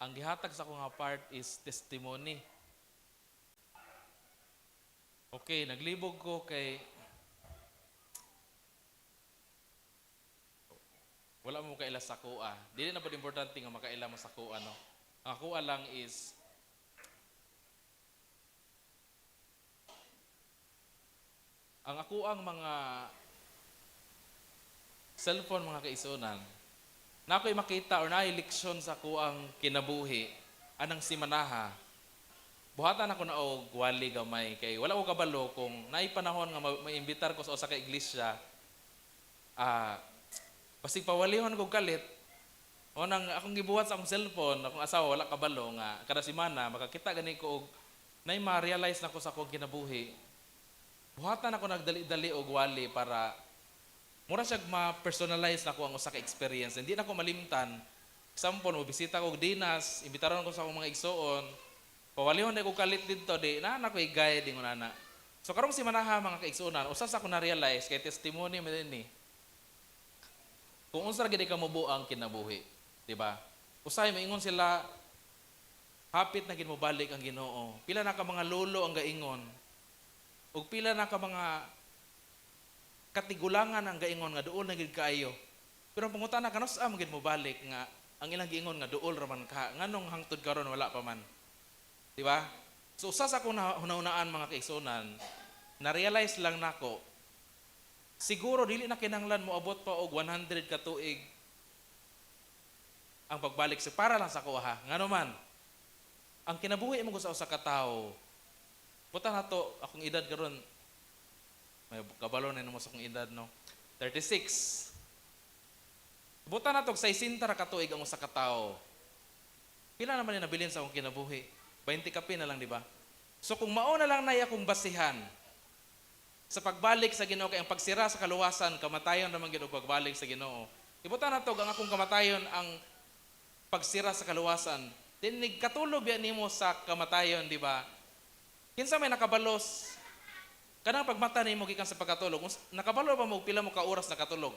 Ang gihatag sa akong nga part is testimony. Okay, naglibog ko kay wala mo kaila sa kuha. Dili na po importante nga makaila mo sa kuha, no? Ang kuha lang is ang ako ang mga cellphone mga kaisunan. Na ako'y makita or naay leksyon sa kuang kinabuhi anang si Manaha. Buhatan ako na og wali gamay kay wala ko kabalo kung naay panahon nga maimbitar ko sa usa ka iglesia. Basig pawalihon ko kalit. O nang akong gibuhat sa akong cellphone, akong asawa wala kabalo nga kada semana makakita gani ko og naay ma-realize na ko sa akong kinabuhi. Buhatan ako nagdali-dali og wali para mura siya ma-personalize na ko ang usa ka experience. Hindi na ko malimtan. Example, bisita ko og dinas, imbitaron ko sa akong mga igsoon. Pawalihon na ko kalit dito, di na ko i-guide din na. So karong si Manaha mga kaigsuonan, usas ako na-realize kay testimony mo din ni. Kung unsa gid ka mubo ang kinabuhi, di ba? Usay maingon sila hapit na gid mo balik ang Ginoo. Pila na ka mga lolo ang gaingon. Ug pila na ka mga katigulangan ang gaingon nga duol na gid kaayo. Pero ang pangutana kanos am gid mo balik nga ang ilang giingon nga duol ra man ka nganong hangtod karon wala pa man. Di ba? So usas ako na hunahunaan mga kaigsunan, na-realize lang nako siguro dili na kinahanglan mo abot pa og 100 ka tuig ang pagbalik sa para lang sa kuha. Ngano man ang kinabuhi mo sa usa ka tawo. Puta na to, akong edad karon may kabalo na mo sa akong edad, no? 36. Buta na to, 60 ra katuig ang usa ka tawo. Pila naman yung nabilin sa akong kinabuhi? 20 kape na lang, di ba? So kung mao na lang na akong basihan sa pagbalik sa Ginoo kay ang pagsira sa kaluwasan, kamatayon naman gid og pagbalik sa Ginoo. Ibuta na to ang akong kamatayon ang pagsira sa kaluwasan. Dinig katulog ya nimo sa kamatayon, di ba? Kinsa may nakabalos kanang pagmata nimo gikan sa pagkatulog, nakabalo ba mo pila mo ka oras nakatulog?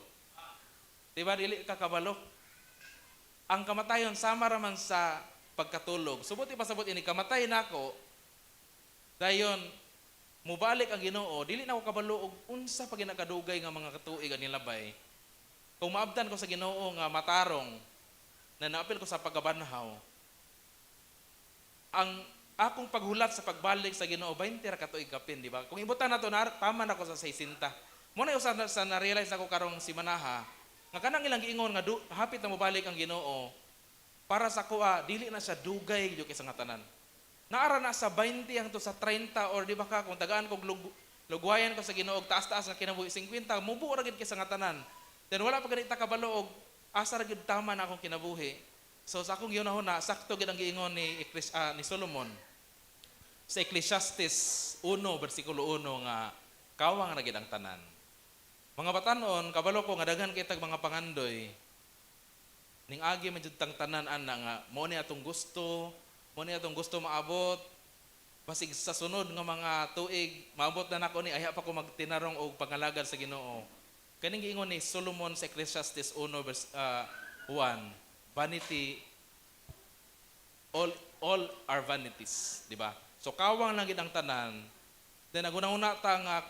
Di ba dili ka kabalo? Ang kamatayon sama ra man sa pagkatulog. Subuti pasabot ini kamatay nako. Dayon mubalik ang Ginoo, dili na ko kabalo og unsa pa ginakadugay nga mga katuig ani labay. Kung maabtan ko sa Ginoo nga matarong na naapil ko sa pagkabanhaw. Ang akong paghulat sa pagbalik sa Ginoo 20 ra ka tuig kapin, di ba? Kung ibutan nato tama na ko sa 60. Mo na usa sa na-realize ako karong si Manaha nga kanang ilang giingon nga hapit na mobalik ang Ginoo para sa kuha dili na siya dugay gyud kay sa ngatanan. Naara na sa 20 hangtod sa 30 or di ba ka kung tagaan kog lugwayan ko sa Ginoo taas-taas nga kinabuhi 50 mubo ra gyud kay sa ngatanan. Then wala pa ganita kabalo og asa ra gyud tama na akong kinabuhi. So sa akong ginahuna sakto gyud ang giingon ni Solomon sa Ecclesiastes 1 versikulo 1 nga kawang na gid ang tanan. Mga batanon kabalo ko nga daghan kay tag mga pangandoy. Ning agi man jud tang tanan ana nga mo ni atong gusto maabot. Basig sa sunod nga mga tuig maabot na nako ni ayha pa ko magtinarong og pangalagad sa Ginoo. Kaning giingon ni Solomon sa Ecclesiastes 1 verse 1, vanity all are vanities, di ba? So kawang lang gid ang tanan. Then aguna-una ta nga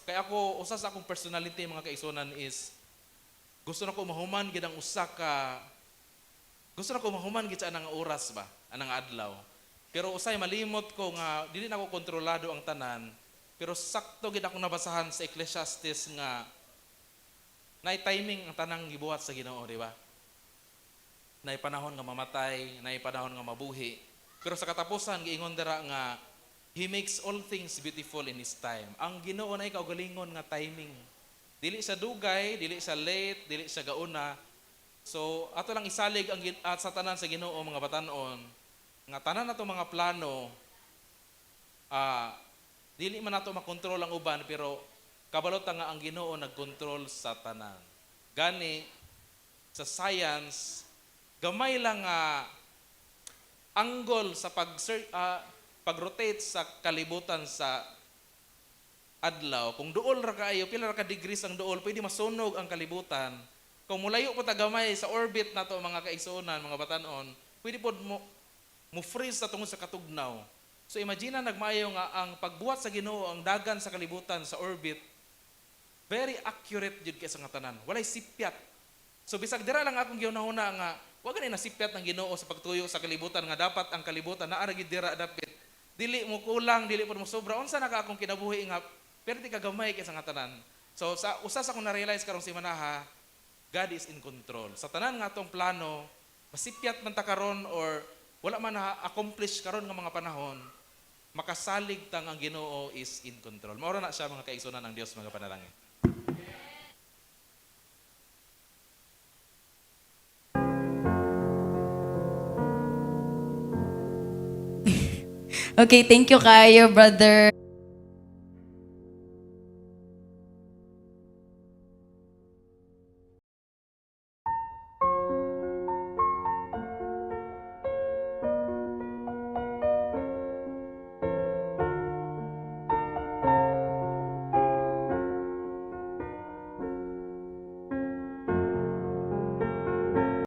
kay ako usa sa akong personality mga kaigsunan is gusto na ko mahuman gid ang gid sa anang oras ba, anang adlaw. Pero usay malimot ko nga dili na ko kontrolado ang tanan. Pero sakto gid ako nabasahan sa Ecclesiastes nga nay timing ang tanang gibuhat sa Ginoo, di ba? Nay panahon nga mamatay, nay panahon nga mabuhi. Pero sa katapusan giingon dira nga He makes all things beautiful in His time. Ang Ginoo na kaugalingon nga timing. Dili sa dugay, dili sa late, dili sa gauna. So ato lang isalig ang sa tanan sa Ginoo mga batan-on nga tanan nato mga plano dili man nato makontrol ang uban pero kabalot nga ang Ginoo nagkontrol sa tanan. Gani sa science gamay lang angle sa pag-rotate sa kalibutan sa adlaw. Kung duol ra kaayo, pila ra ka degrees ang duol, pwede masunog ang kalibutan. Kung mulayo pa ta gamay sa orbit nato mga kaigsuonan, mga batan-on, pwede po mo freeze sa tungod sa katugnaw. So imagine na nagmaayo nga ang pagbuhat sa Ginoo ang dagan sa kalibutan sa orbit, very accurate jud kay sa nga tanan. Walay sipyat. So bisag dira lang akong gihunahuna nga wa gani nasipyat ng Ginoo sa pagtuyo sa kalibutan nga dapat ang kalibutan naa ra gid dira dapit. Dili mo kulang, dili po mo sobra. Unsa na ka akong kinabuhi nga perti ka gamay kay sa nga tanan. So sa usa sa akong na-realize karong simanaha, God is in control. Sa tanan nga atong plano, masipyat man ta karon or wala man na-accomplish karon nga mga panahon, makasalig tang ang Ginoo is in control. Maura na siya mga kaigsunan ng Dios mga panalangin. Okay, thank you kayo, brother.